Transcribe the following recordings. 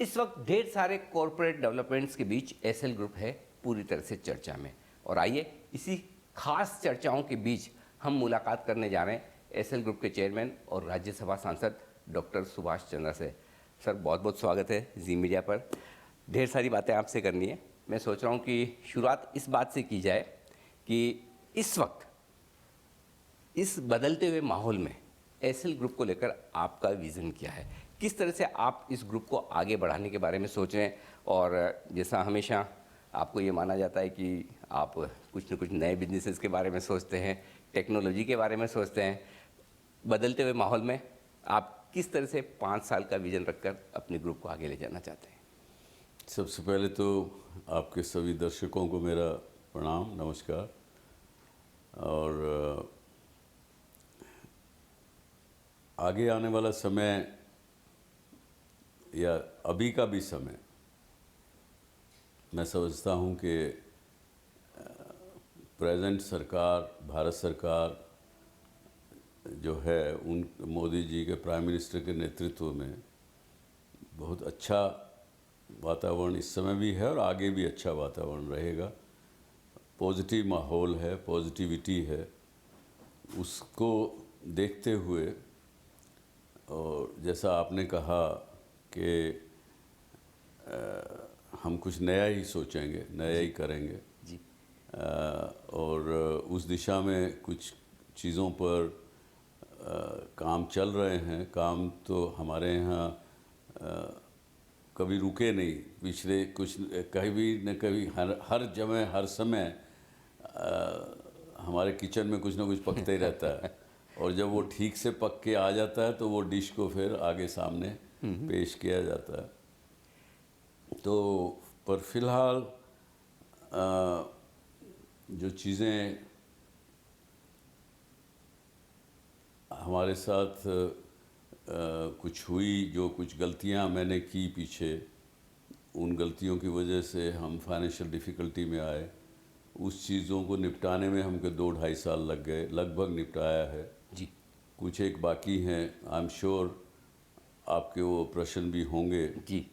इस वक्त ढेर सारे कॉरपोरेट डेवलपमेंट्स के बीच एसएल ग्रुप है पूरी तरह से चर्चा में। और आइए इसी खास चर्चाओं के बीच हम मुलाकात करने जा रहे हैं एसएल ग्रुप के चेयरमैन और राज्यसभा सांसद डॉक्टर सुभाष चंद्रा से। सर, बहुत बहुत स्वागत है जी मीडिया पर। ढेर सारी बातें आपसे करनी है। मैं सोच रहा हूँ कि शुरुआत इस बात से की जाए कि इस वक्त इस बदलते हुए माहौल में एसएल ग्रुप को लेकर आपका विज़न क्या है? किस तरह से आप इस ग्रुप को आगे बढ़ाने के बारे में सोच रहे हैं? और जैसा हमेशा आपको ये माना जाता है कि आप कुछ न कुछ नए बिजनेसेस के बारे में सोचते हैं, टेक्नोलॉजी के बारे में सोचते हैं, बदलते हुए माहौल में आप किस तरह से 5 साल का विज़न रखकर अपने ग्रुप को आगे ले जाना चाहते हैं? सबसे पहले तो आपके सभी दर्शकों को मेरा प्रणाम, नमस्कार। और आगे आने वाला समय या अभी का भी समय मैं समझता हूँ कि प्रेजेंट सरकार, भारत सरकार जो है, उन मोदी जी के प्राइम मिनिस्टर के नेतृत्व में बहुत अच्छा वातावरण इस समय भी है और आगे भी अच्छा वातावरण रहेगा। पॉजिटिव माहौल है, पॉजिटिविटी है। उसको देखते हुए और जैसा आपने कहा कि हम कुछ नया ही सोचेंगे, नया ही करेंगे जी। और उस दिशा में कुछ चीज़ों पर काम चल रहे हैं। काम तो हमारे यहाँ कभी रुके नहीं। पिछले कुछ कभी न कभी हर जगह हर समय हमारे किचन में कुछ ना कुछ पकता ही रहता है और जब वो ठीक से पक के आ जाता है तो वो डिश को फिर आगे सामने पेश किया जाता है। तो पर फिलहाल जो चीज़ें हमारे साथ कुछ हुई, जो कुछ गलतियां मैंने की पीछे, उन गलतियों की वजह से हम फाइनेंशियल डिफ़िकल्टी में आए। उस चीज़ों को निपटाने में हमको 2-2.5 साल लग गए। लगभग निपटाया है जी। कुछ एक बाकी हैं। आई एम श्योर आपके वो प्रश्न भी होंगे जी।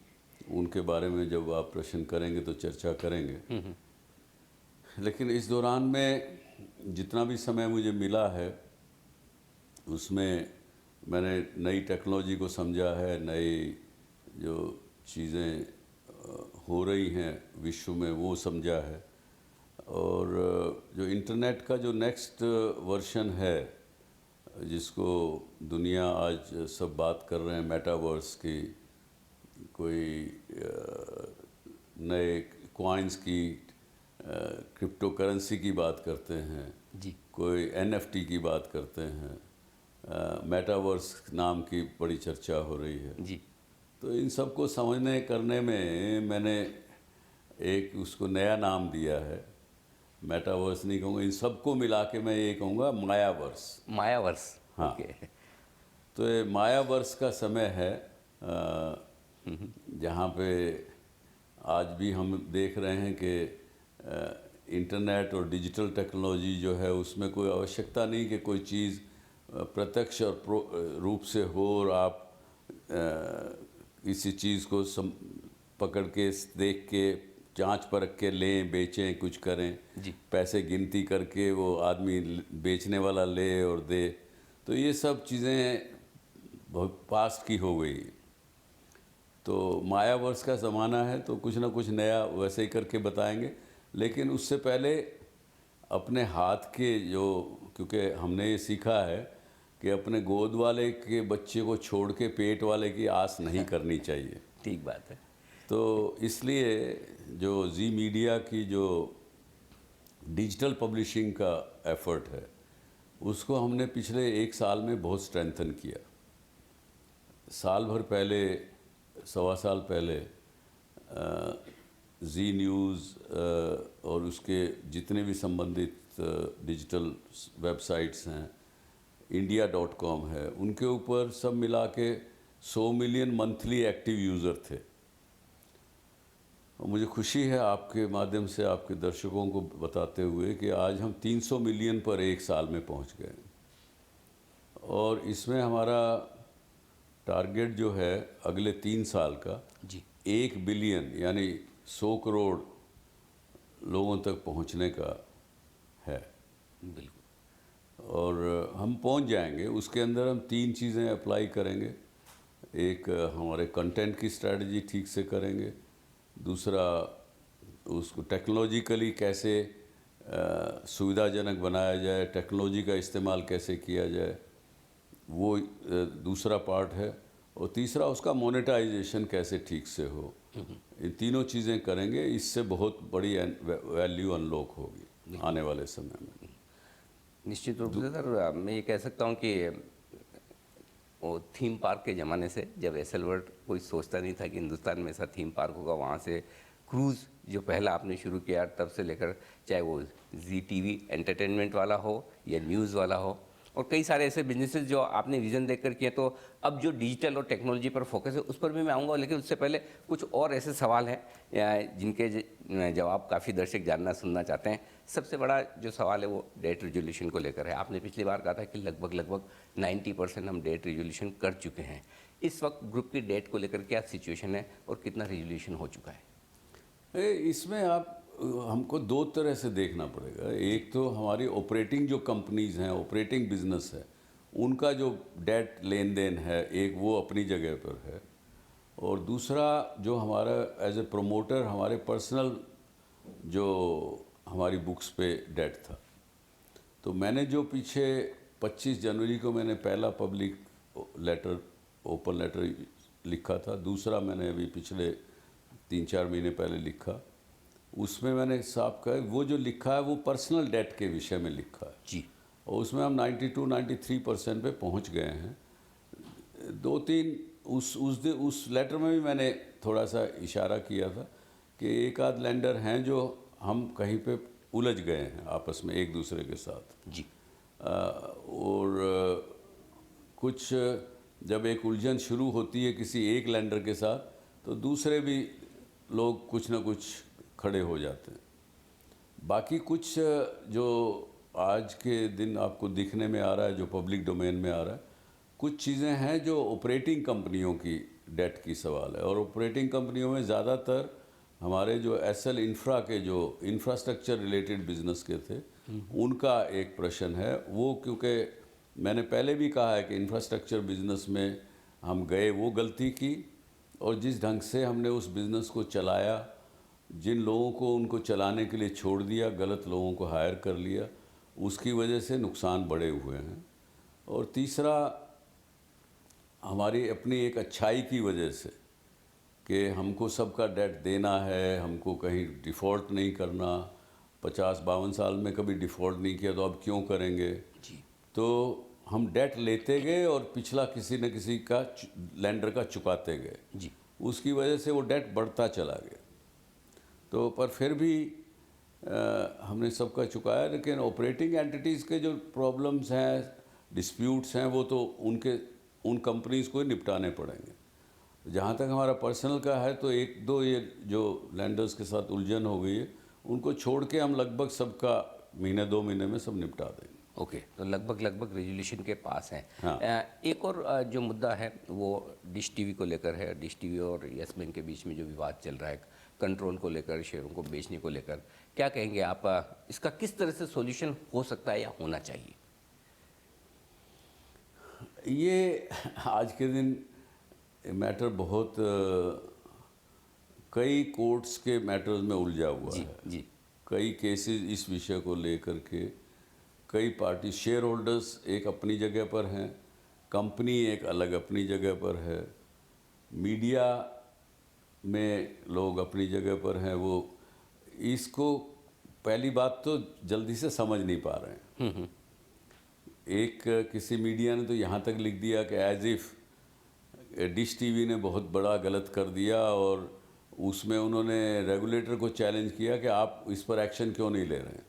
उनके बारे में जब आप प्रश्न करेंगे तो चर्चा करेंगे। लेकिन इस दौरान में जितना भी समय मुझे मिला है उसमें मैंने नई टेक्नोलॉजी को समझा है, नई जो चीज़ें हो रही हैं विश्व में वो समझा है। और जो इंटरनेट का जो नेक्स्ट वर्जन है जिसको दुनिया आज सब बात कर रहे हैं, मेटावर्स की, कोई नए कॉइन्स की, क्रिप्टो करेंसी की बात करते हैं जी। कोई एनएफटी की बात करते हैं, मेटावर्स नाम की बड़ी चर्चा हो रही है जी। तो इन सब को समझने करने में मैंने एक उसको नया नाम दिया है। मेटावर्स नहीं कहूँगा, इन सबको मिला के मैं ये कहूँगा मायावर्स। मायावर्स। हाँ। ओके। तो ये मायावर्स का समय है जहाँ पे आज भी हम देख रहे हैं कि इंटरनेट और डिजिटल टेक्नोलॉजी जो है उसमें कोई आवश्यकता नहीं कि कोई चीज़ प्रत्यक्ष और रूप से हो और आप किसी चीज़ को पकड़ के देख के जांच परख के लें, बेचें, कुछ करें। जी। पैसे गिनती करके वो आदमी बेचने वाला ले और दे। तो ये सब चीज़ें बहुत पास्ट की हो गई। तो मायावर्स का ज़माना है तो कुछ ना कुछ नया वैसे ही करके बताएंगे। लेकिन उससे पहले अपने हाथ के जो, क्योंकि हमने ये सीखा है कि अपने गोद वाले के बच्चे को छोड़ के पेट वाले की आस नहीं करनी चाहिए। ठीक बात है। तो इसलिए जो जी मीडिया की जो डिजिटल पब्लिशिंग का एफर्ट है उसको हमने पिछले 1 साल में बहुत स्ट्रेंथन किया। साल भर पहले, 1.25 साल पहले जी न्यूज़ और उसके जितने भी संबंधित डिजिटल वेबसाइट्स हैं, india.com है, उनके ऊपर सब मिला के 100 मिलियन मंथली एक्टिव यूज़र थे। और मुझे खुशी है आपके माध्यम से आपके दर्शकों को बताते हुए कि आज हम 300 मिलियन पर 1 साल में पहुंच गए। और इसमें हमारा टारगेट जो है अगले 3 साल का जी। 1 बिलियन यानी 100 करोड़ लोगों तक पहुंचने का है। बिल्कुल। और हम पहुंच जाएंगे। उसके अंदर हम 3 चीज़ें अप्लाई करेंगे। एक हमारे कंटेंट की स्ट्रेटजी ठीक से करेंगे, दूसरा उसको टेक्नोलॉजिकली कैसे सुविधाजनक बनाया जाए, टेक्नोलॉजी का इस्तेमाल कैसे किया जाए, वो दूसरा पार्ट है, और तीसरा उसका मोनेटाइजेशन कैसे ठीक से हो। ये तीनों चीज़ें करेंगे, इससे बहुत बड़ी वैल्यू अनलॉक होगी आने वाले समय में। निश्चित रूप से सर, मैं ये कह सकता हूँ कि वो थीम पार्क के ज़माने से, जब एसएल वर्ल्ड कोई सोचता नहीं था कि हिंदुस्तान में ऐसा थीम पार्क होगा, वहाँ से क्रूज़ जो पहला आपने शुरू किया, तब से लेकर चाहे वो जी टीवी एंटरटेनमेंट वाला हो या न्यूज़ वाला हो, और कई सारे ऐसे बिजनेसेस जो आपने विज़न देखकर किए। तो अब जो डिजिटल और टेक्नोलॉजी पर फोकस है, उस पर भी मैं आऊँगा, लेकिन उससे पहले कुछ और ऐसे सवाल हैं जिनके जवाब काफ़ी दर्शक जानना सुनना चाहते हैं। सबसे बड़ा जो सवाल है वो डेट रिजोल्यूशन को लेकर है। आपने पिछली बार कहा था कि लगभग 90% हम डेट रिजोल्यूशन कर चुके हैं। इस वक्त ग्रुप की डेट को लेकर क्या सिचुएशन है और कितना रिजोल्यूशन हो चुका है? इसमें आप हमको 2 तरह से देखना पड़ेगा। एक तो हमारी ऑपरेटिंग जो कंपनीज़ हैं, ऑपरेटिंग बिजनेस है, उनका जो डेट लेन देन है, एक वो अपनी जगह पर है, और दूसरा जो हमारा एज ए प्रोमोटर हमारे पर्सनल जो हमारी बुक्स पे डेट था। तो मैंने जो पीछे 25 जनवरी को मैंने पहला पब्लिक लेटर, ओपन लेटर लिखा था, दूसरा मैंने अभी पिछले 3-4 महीने पहले लिखा, उसमें मैंने साफ कहा वो जो लिखा है वो पर्सनल डेट के विषय में लिखा है जी। और उसमें हम 92-93% पे पहुंच गए हैं। 2-3 उस लेटर में भी मैंने थोड़ा सा इशारा किया था कि एक आध लैंडर हैं जो हम कहीं पे उलझ गए हैं आपस में एक दूसरे के साथ जी। और कुछ जब एक उलझन शुरू होती है किसी एक लैंडर के साथ तो दूसरे भी लोग कुछ ना कुछ खड़े हो जाते हैं। बाकी कुछ जो आज के दिन आपको दिखने में आ रहा है, जो पब्लिक डोमेन में आ रहा है, कुछ चीज़ें हैं जो ऑपरेटिंग कंपनियों की डेट की सवाल है। और ऑपरेटिंग कंपनियों में ज़्यादातर हमारे जो एसएल इंफ्रा के जो इंफ्रास्ट्रक्चर रिलेटेड बिजनेस के थे उनका एक प्रश्न है। वो क्योंकि मैंने पहले भी कहा है कि इंफ्रास्ट्रक्चर बिजनेस में हम गए वो गलती की, और जिस ढंग से हमने उस बिज़नेस को चलाया, जिन लोगों को उनको चलाने के लिए छोड़ दिया, गलत लोगों को हायर कर लिया, उसकी वजह से नुकसान बढ़े हुए हैं। और तीसरा हमारी अपनी एक अच्छाई की वजह से कि हमको सबका डेट देना है, हमको कहीं डिफ़ॉल्ट नहीं करना, 50-52 साल में कभी डिफ़ॉल्ट नहीं किया तो अब क्यों करेंगे जी। तो हम डेट लेते गए और पिछला किसी न किसी का लैंडर का चुकाते गए। जी। उसकी वजह से वो डेट बढ़ता चला गया। तो पर फिर भी हमने सबका चुकाया, लेकिन ऑपरेटिंग एंटिटीज़ के जो प्रॉब्लम्स हैं, डिस्प्यूट्स हैं, वो तो उन कंपनीज़ को ही निपटाने पड़ेंगे। जहाँ तक हमारा पर्सनल का है तो 1-2 ये जो लैंडर्स के साथ उलझन हो गई है उनको छोड़ के हम लगभग सबका महीने 2 महीने में सब निपटा देंगे। ओके, तो लगभग रेजोल्यूशन के पास हैं। हाँ। एक और जो मुद्दा है वो डिश टीवी को लेकर है। डिश टीवी और यस बैंक के बीच में जो विवाद चल रहा है कंट्रोल को लेकर, शेयरों को बेचने को लेकर, क्या कहेंगे आप? इसका किस तरह से सॉल्यूशन हो सकता है या होना चाहिए? ये आज के दिन मैटर बहुत कई कोर्ट्स के मैटर्स में उलझा हुआ जी। है। जी। कई केसेस इस विषय को लेकर के, कई पार्टी शेयर होल्डर्स एक अपनी जगह पर हैं, कंपनी एक अलग अपनी जगह पर है, मीडिया में लोग अपनी जगह पर हैं। वो इसको पहली बात तो जल्दी से समझ नहीं पा रहे हैं। एक किसी मीडिया ने तो यहाँ तक लिख दिया कि एज इफ़ डिश टीवी ने बहुत बड़ा गलत कर दिया, और उसमें उन्होंने रेगुलेटर को चैलेंज किया कि आप इस पर एक्शन क्यों नहीं ले रहे हैं।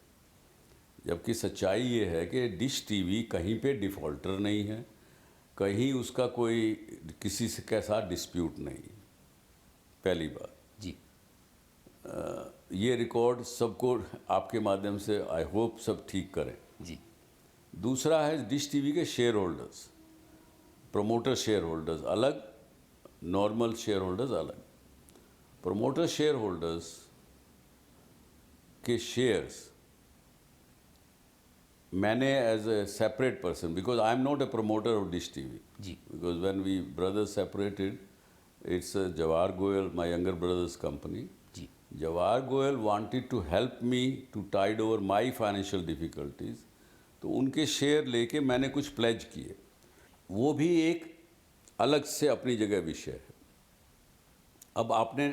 जबकि सच्चाई ये है कि डिश टीवी कहीं पे डिफ़ॉल्टर नहीं है, कहीं उसका कोई किसी से के साथ डिस्प्यूट नहीं। पहली बात जी। ये रिकॉर्ड सबको आपके माध्यम से आई होप सब ठीक करें। जी। दूसरा है डिश टीवी के shareholders, promoter shareholders अलग, नॉर्मल शेयर होल्डर्स अलग। प्रमोटर शेयर होल्डर्स के शेयर्स मैंने as a separate person, because I am not a promoter of dish TV, जी because when we brothers separated, it's Jawahar Goyal, my younger brother's company. जी Jawahar Goyal wanted to help me to tide over my financial difficulties. तो उनके share लेके मैंने कुछ pledge किए, वो भी एक अलग से अपनी जगह विषय है। अब आपने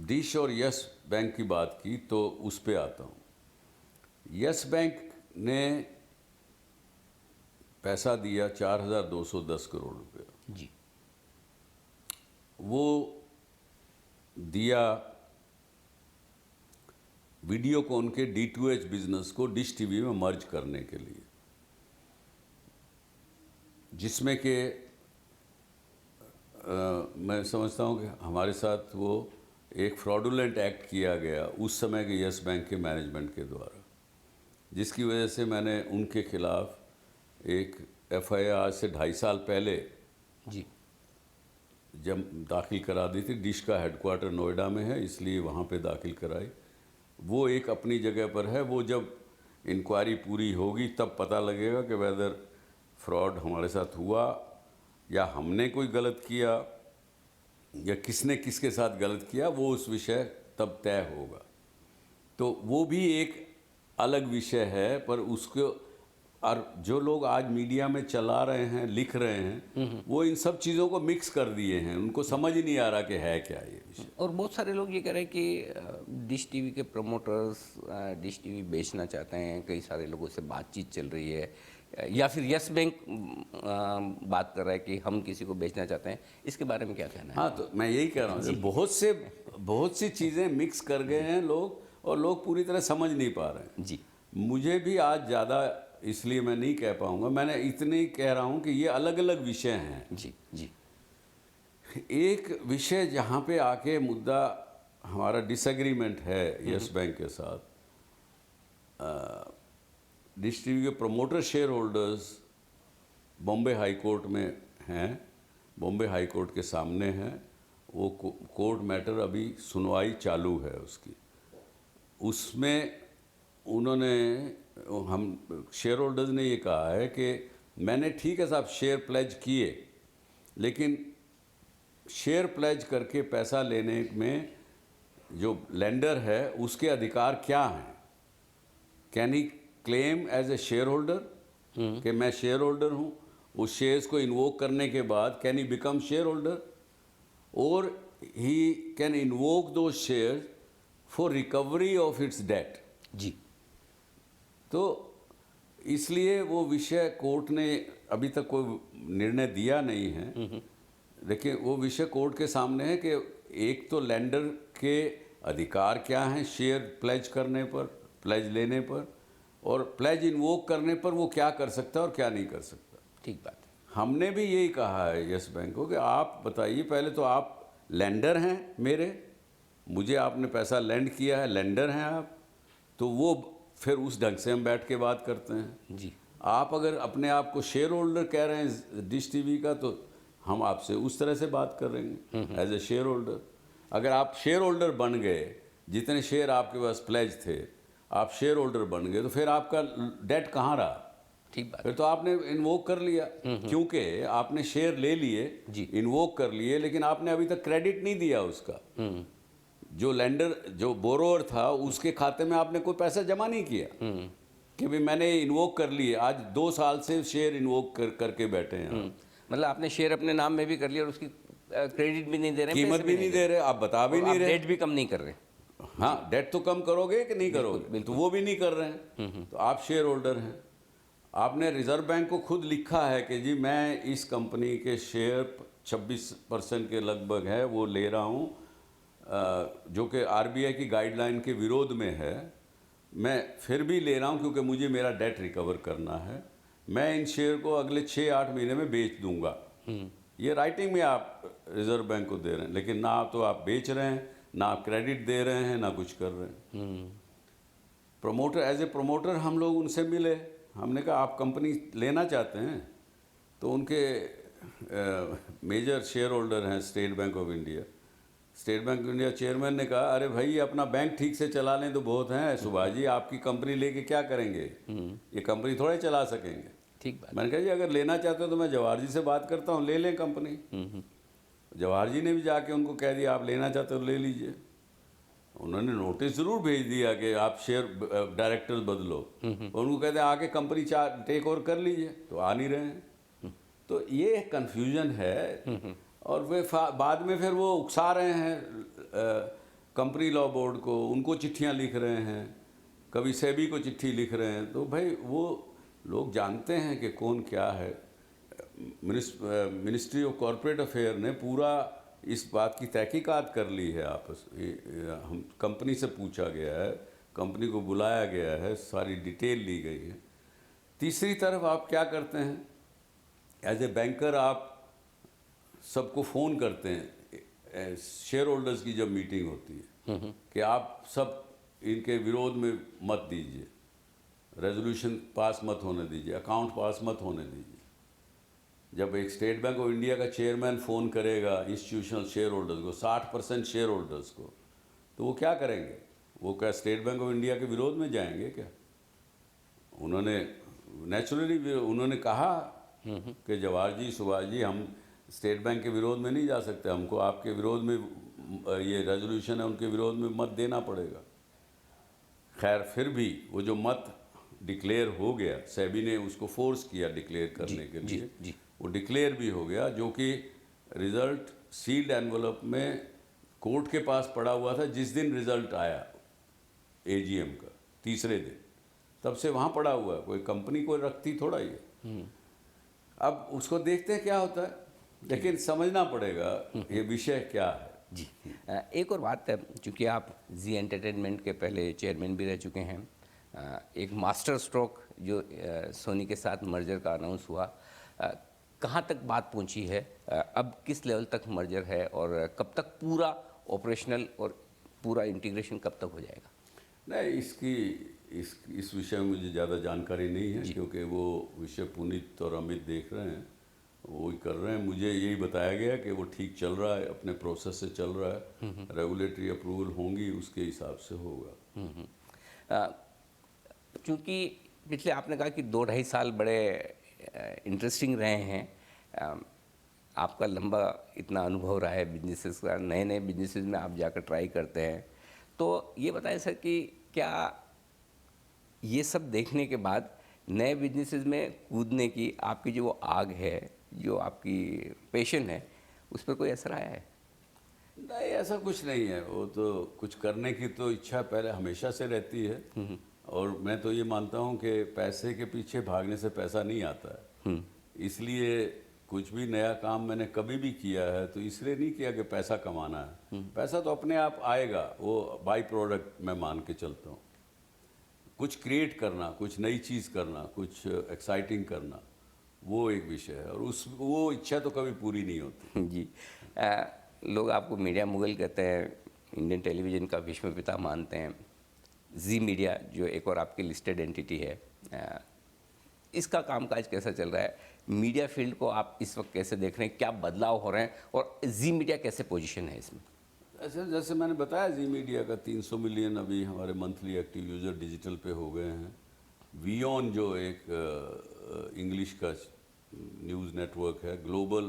डिश और यस बैंक की बात की तो उस पे आता हूँ। यस बैंक ने पैसा दिया 4,210 करोड़ रुपये, जी वो दिया वीडियोकॉन के D2H बिजनेस को डिश टीवी में मर्ज करने के लिए, जिसमें कि मैं समझता हूँ कि हमारे साथ वो एक फ्रॉडुलेंट एक्ट किया गया उस समय के यस बैंक के मैनेजमेंट के द्वारा, जिसकी वजह से मैंने उनके खिलाफ एक FIR से 2.5 साल पहले जी जब दाखिल करा दी थी। डिश का हेडक्वार्टर नोएडा में है, इसलिए वहाँ पे दाखिल कराई। वो एक अपनी जगह पर है, वो जब इंक्वायरी पूरी होगी तब पता लगेगा कि वेदर फ्रॉड हमारे साथ हुआ या हमने कोई गलत किया या किसने किसके साथ गलत किया, वो उस विषय तब तय होगा। तो वो भी एक अलग विषय है, पर उसको और जो लोग आज मीडिया में चला रहे हैं, लिख रहे हैं, वो इन सब चीज़ों को मिक्स कर दिए हैं, उनको समझ ही नहीं आ रहा कि है क्या ये विषय। और बहुत सारे लोग ये कह रहे हैं कि डिश टीवी के प्रमोटर्स डिश टीवी बेचना चाहते हैं, कई सारे लोगों से बातचीत चल रही है, या फिर यस बैंक बात कर रहा है कि हम किसी को बेचना चाहते हैं। इसके बारे में क्या कहना है? हाँ, तो मैं यही कह रहा हूँ, बहुत सी चीज़ें मिक्स कर गए हैं लोग, और लोग पूरी तरह समझ नहीं पा रहे हैं। जी मुझे भी आज ज़्यादा इसलिए मैं नहीं कह पाऊँगा, मैंने इतने कह रहा हूँ कि ये अलग अलग विषय हैं। जी जी एक विषय जहाँ पे आके मुद्दा हमारा डिसएग्रीमेंट है यस बैंक के साथ, डिश टीवी के promoter share holders Bombay high court में हैं, बॉम्बे हाई कोर्ट के सामने हैं। वो कोर्ट मैटर अभी सुनवाई चालू है उसकी। उसमें उन्होंने, हम शेयर होल्डर्स ने ये कहा है कि मैंने ठीक है साहब शेयर प्लेज किए, लेकिन शेयर प्लेज करके पैसा लेने में जो लेंडर है उसके अधिकार क्या हैं? Can he claim as a shareholder कि मैं शेयर होल्डर हूँ, उस शेयर्स को इन्वोक करने के बाद can he become share holder, और he can invoke the shares for recovery of its debt. जी तो इसलिए वो विषय कोर्ट ने अभी तक कोई निर्णय दिया नहीं है, लेकिन वो विषय कोर्ट के सामने है कि एक तो लेंडर के अधिकार क्या हैं शेयर प्लेज करने पर, प्लेज लेने पर, और प्लेज इन्वोक करने पर वो क्या कर सकता है और क्या नहीं कर सकता। ठीक बात है। हमने भी यही कहा है यस बैंक को कि आप बताइए, पहले तो आप लेंडर हैं मेरे, मुझे आपने पैसा लेंड किया है, लेंडर हैं आप, तो वो फिर उस ढंग से हम बैठ के बात करते हैं। जी आप अगर अपने आप को शेयर होल्डर कह रहे हैं डिश टीवी का, तो हम आपसे उस तरह से बात करेंगे एज ए शेयर होल्डर। अगर आप शेयर होल्डर बन गए, जितने शेयर आपके पास प्लेज थे, आप शेयर होल्डर बन गए, तो फिर आपका डेट कहाँ रहा? ठीक बात। फिर तो आपने इन्वोक कर लिया, क्योंकि आपने शेयर ले लिए, इन्वोक कर लिए, लेकिन आपने अभी तक क्रेडिट नहीं दिया उसका। जो लेंडर, जो बोरोअर था, उसके खाते में आपने कोई पैसा जमा नहीं किया कि भाई मैंने इन्वोक कर लिए। आज 2 साल से शेयर इन्वोक करके बैठे हैं। मतलब आपने शेयर अपने नाम में भी कर लिया और उसकी क्रेडिट भी नहीं दे रहे, कीमत भी नहीं दे रहे, आप बता भी नहीं रहे, डेट भी कम नहीं कर रहे। हाँ, डेट तो कम करोगे कि नहीं करोगे, तो वो भी नहीं कर रहे हैं। तो आप शेयर होल्डर हैं। आपने रिजर्व बैंक को खुद लिखा है कि जी मैं इस कंपनी के शेयर 26% के लगभग है वो ले रहा हूँ, जो कि RBI की गाइडलाइन के विरोध में है, मैं फिर भी ले रहा हूँ क्योंकि मुझे मेरा डेट रिकवर करना है। मैं इन शेयर को अगले 6-8 महीने में बेच दूंगा। ये राइटिंग में आप रिजर्व बैंक को दे रहे हैं, लेकिन ना तो आप बेच रहे हैं, ना आप क्रेडिट दे रहे हैं, ना कुछ कर रहे हैं। प्रमोटर, एज ए प्रमोटर हम लोग उनसे मिले, हमने कहा आप कंपनी लेना चाहते हैं? तो उनके मेजर शेयर होल्डर हैं state bank of India, state bank of India chairman ने कहा, अरे भाई अपना बैंक ठीक से चला लें तो बहुत हैं, सुभाष जी आपकी कंपनी लेके क्या करेंगे, ये कंपनी थोड़े चला सकेंगे। ठीक बात। मैंने कहा जी अगर लेना चाहते हो तो मैं जवाहर जी से बात करता हूँ, ले लें कंपनी। जवाहर जी ने भी जाके उनको कह दिया आप लेना चाहते हो ले लीजिए। उन्होंने नोटिस ज़रूर भेज दिया कि आप शेयर डायरेक्टर्स बदलो, और उनको कहते हैं आके कंपनी टेक ओवर कर लीजिए, तो आ नहीं रहे हैं। तो ये कन्फ्यूजन है। और वे बाद में फिर वो उकसा रहे हैं कंपनी लॉ बोर्ड को, उनको चिट्ठियां लिख रहे हैं, कभी सेबी को चिट्ठी लिख रहे हैं। तो भाई वो लोग जानते हैं कि कौन क्या है। मिनिस्ट्री ऑफ कॉरपोरेट अफेयर ने पूरा इस बात की तहकीकात कर ली है। हम कंपनी से पूछा गया है, कंपनी को बुलाया गया है, सारी डिटेल ली गई है। तीसरी तरफ आप क्या करते हैं, एज ए बैंकर आप सबको फ़ोन करते हैं शेयर होल्डर्स की जब मीटिंग होती है कि आप सब इनके विरोध में मत दीजिए, रेजोल्यूशन पास मत होने दीजिए, अकाउंट पास मत होने दीजिए। जब एक स्टेट बैंक ऑफ इंडिया का चेयरमैन फ़ोन करेगा इंस्टीट्यूशनल शेयर होल्डर्स को, 60% शेयर होल्डर्स को, तो वो क्या करेंगे? वो क्या स्टेट बैंक ऑफ इंडिया के विरोध में जाएंगे क्या? उन्होंने नेचुरली उन्होंने कहा कि जवाहर जी, सुभाष जी, हम स्टेट बैंक के विरोध में नहीं जा सकते, हमको आपके विरोध में ये रेजोल्यूशन है उनके विरोध में मत देना पड़ेगा। खैर फिर भी वो जो मत डिक्लेयर हो गया, सेबी ने उसको फोर्स किया डिक्लेयर करने के लिए, जी। वो डिक्लेयर भी हो गया, जो कि रिज़ल्ट सील्ड एनवलप में कोर्ट के पास पड़ा हुआ था। जिस दिन रिज़ल्ट आया एजीएम का, तीसरे दिन, तब से वहाँ पड़ा हुआ है, कोई कंपनी कोई रखती थोड़ा ही है। अब उसको देखते हैं क्या होता है, लेकिन समझना पड़ेगा ये विषय क्या है। जी। एक और बात है, चूँकि आप जी एंटरटेनमेंट के पहले चेयरमैन भी रह चुके हैं, एक मास्टर स्ट्रोक जो सोनी के साथ मर्जर का अनाउंस हुआ, कहाँ तक बात पहुँची है, अब किस लेवल तक मर्जर है, और कब तक पूरा ऑपरेशनल और पूरा इंटीग्रेशन कब तक हो जाएगा? नहीं, इस विषय में मुझे ज़्यादा जानकारी नहीं है, क्योंकि वो विषय पुनीत और अमित देख रहे हैं, वो ही कर रहे हैं। मुझे यही बताया गया कि वो ठीक चल रहा है, अपने प्रोसेस से चल रहा है, रेगुलेटरी अप्रूवल होंगी उसके हिसाब से होगा। क्योंकि पिछले आपने कहा कि 2-2.5 साल बड़े इंटरेस्टिंग रहे हैं, आपका लंबा इतना अनुभव रहा है बिजनेसेस का, नए नए बिजनेसेस में आप जाकर ट्राई करते हैं, तो ये बताएं सर कि क्या ये सब देखने के बाद नए बिजनेसेस में कूदने की आपकी जो वो आग है, जो आपकी पैशन है, उस पर कोई असर आया है? नहीं, ऐसा कुछ नहीं है। वो तो कुछ करने की तो इच्छा पहले हमेशा से रहती है, और मैं तो ये मानता हूँ कि पैसे के पीछे भागने से पैसा नहीं आता है। इसलिए कुछ भी नया काम मैंने कभी भी किया है तो इसलिए नहीं किया कि पैसा कमाना है। पैसा तो अपने आप आएगा, वो बाई प्रोडक्ट मैं मान के चलता हूँ। कुछ क्रिएट करना, कुछ नई चीज़ करना, कुछ एक्साइटिंग करना, वो एक विषय है, और वो इच्छा तो कभी पूरी नहीं होती। जी। लोग आपको मीडिया मुगल कहते हैं, इंडियन टेलीविज़न का विश्व पिता मानते हैं। जी मीडिया जो एक और आपकी लिस्टेड एंटिटी है, इसका कामकाज कैसा चल रहा है? मीडिया फील्ड को आप इस वक्त कैसे देख रहे हैं, क्या बदलाव हो रहे हैं, और जी मीडिया कैसे पोजीशन है इसमें? जैसे मैंने बताया, जी मीडिया का 300 मिलियन अभी हमारे मंथली एक्टिव यूज़र डिजिटल पे हो गए हैं। वीऑन जो एक इंग्लिश का न्यूज़ नेटवर्क है,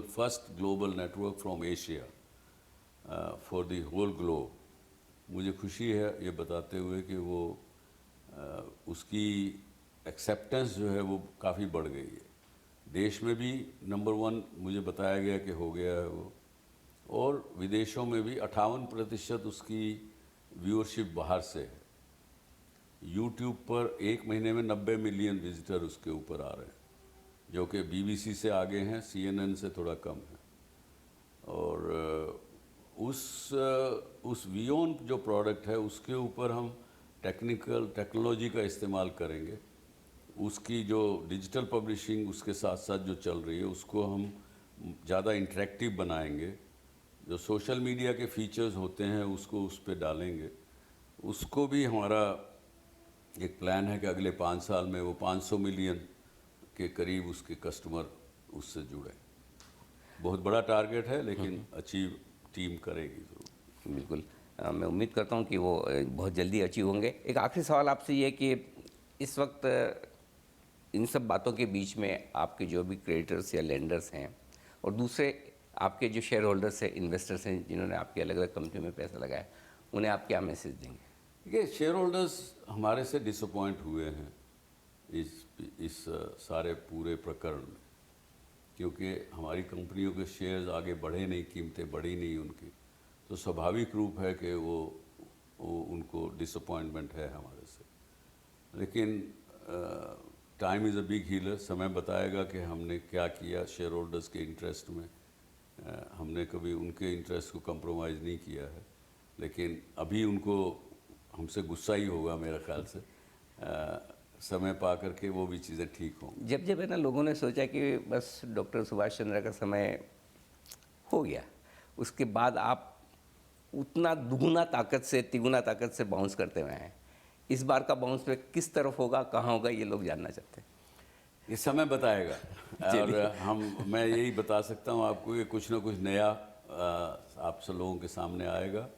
first global network from Asia for the whole globe, मुझे खुशी है ये बताते हुए कि वो उसकी एक्सेप्टेंस जो है वो काफ़ी बढ़ गई है। देश में भी नंबर 1 मुझे बताया गया कि हो गया है वो, और विदेशों में भी 58% उसकी व्यूअरशिप बाहर से है। यूट्यूब पर एक महीने में 90 मिलियन विजिटर उसके ऊपर आ रहे हैं, जो कि बीबीसी से आगे हैं, CNN से थोड़ा कम है। और उस वीओन जो प्रोडक्ट है उसके ऊपर हम टेक्नोलॉजी का इस्तेमाल करेंगे। उसकी जो डिजिटल पब्लिशिंग उसके साथ साथ जो चल रही है उसको हम ज़्यादा इंटरेक्टिव बनाएंगे। जो सोशल मीडिया के फीचर्स होते हैं उसको उस पर डालेंगे। उसको भी हमारा एक प्लान है कि अगले 5 साल में वो 500 मिलियन के करीब उसके कस्टमर उससे जुड़े। बहुत बड़ा टारगेट है, लेकिन अचीव टीम करेगी ज़रूर। बिल्कुल। मैं उम्मीद करता हूँ कि वो बहुत जल्दी अचीव होंगे। एक आखिरी सवाल आपसे ये कि इस वक्त इन सब बातों के बीच में आपके जो भी क्रेडिटर्स या लेंडर्स हैं और दूसरे आपके जो शेयर होल्डर्स हैं, इन्वेस्टर्स हैं, जिन्होंने आपकी अलग अलग कंपनियों में पैसा लगाया, उन्हें आप क्या मैसेज देंगे? देखिए, शेयर होल्डर्स हमारे से डिसअपॉइंट हुए हैं इस सारे पूरे प्रकरण में, क्योंकि हमारी कंपनियों के शेयर्स आगे बढ़े नहीं, कीमतें बढ़ी नहीं उनकी, तो स्वाभाविक रूप है कि वो उनको डिसअपॉइंटमेंट है हमारे से। लेकिन time is a big healer. समय बताएगा कि हमने क्या किया शेयर होल्डर्स के इंटरेस्ट में। हमने कभी उनके इंटरेस्ट को कंप्रोमाइज़ नहीं किया है, लेकिन अभी उनको हमसे गुस्सा ही होगा मेरा ख्याल से। समय पा करके वो भी चीज़ें ठीक होंगी। जब जब है ना लोगों ने सोचा कि बस डॉक्टर सुभाष चंद्र का समय हो गया, उसके बाद आप उतना दुगुना ताकत से तिगुना ताकत से बाउंस करते हुए हैं। इस बार का बाउंस पे किस तरफ होगा, कहाँ होगा, ये लोग जानना चाहते हैं। ये समय बताएगा। और मैं यही बता सकता हूँ आपको कि कुछ ना कुछ नया आप सब लोगों के सामने आएगा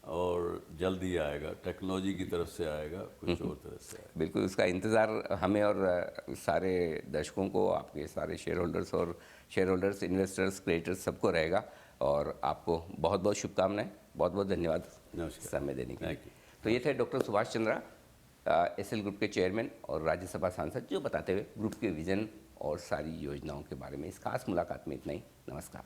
और जल्द ही आएगा। टेक्नोलॉजी की तरफ से आएगा, कुछ और तरफ से आएगा। बिल्कुल, उसका इंतज़ार हमें और सारे दर्शकों को, आपके सारे शेयर होल्डर्स, इन्वेस्टर्स, क्रिएटर्स सबको रहेगा। और आपको बहुत बहुत शुभकामनाएं, बहुत बहुत धन्यवाद समय देने के लिए। तो ये थे doctor Subhash Chandra, SL group के चेयरमैन और राज्यसभा सांसद, जो बताते हुए ग्रुप के विजन और सारी योजनाओं के बारे में। इस खास मुलाकात में इतना ही। नमस्कार।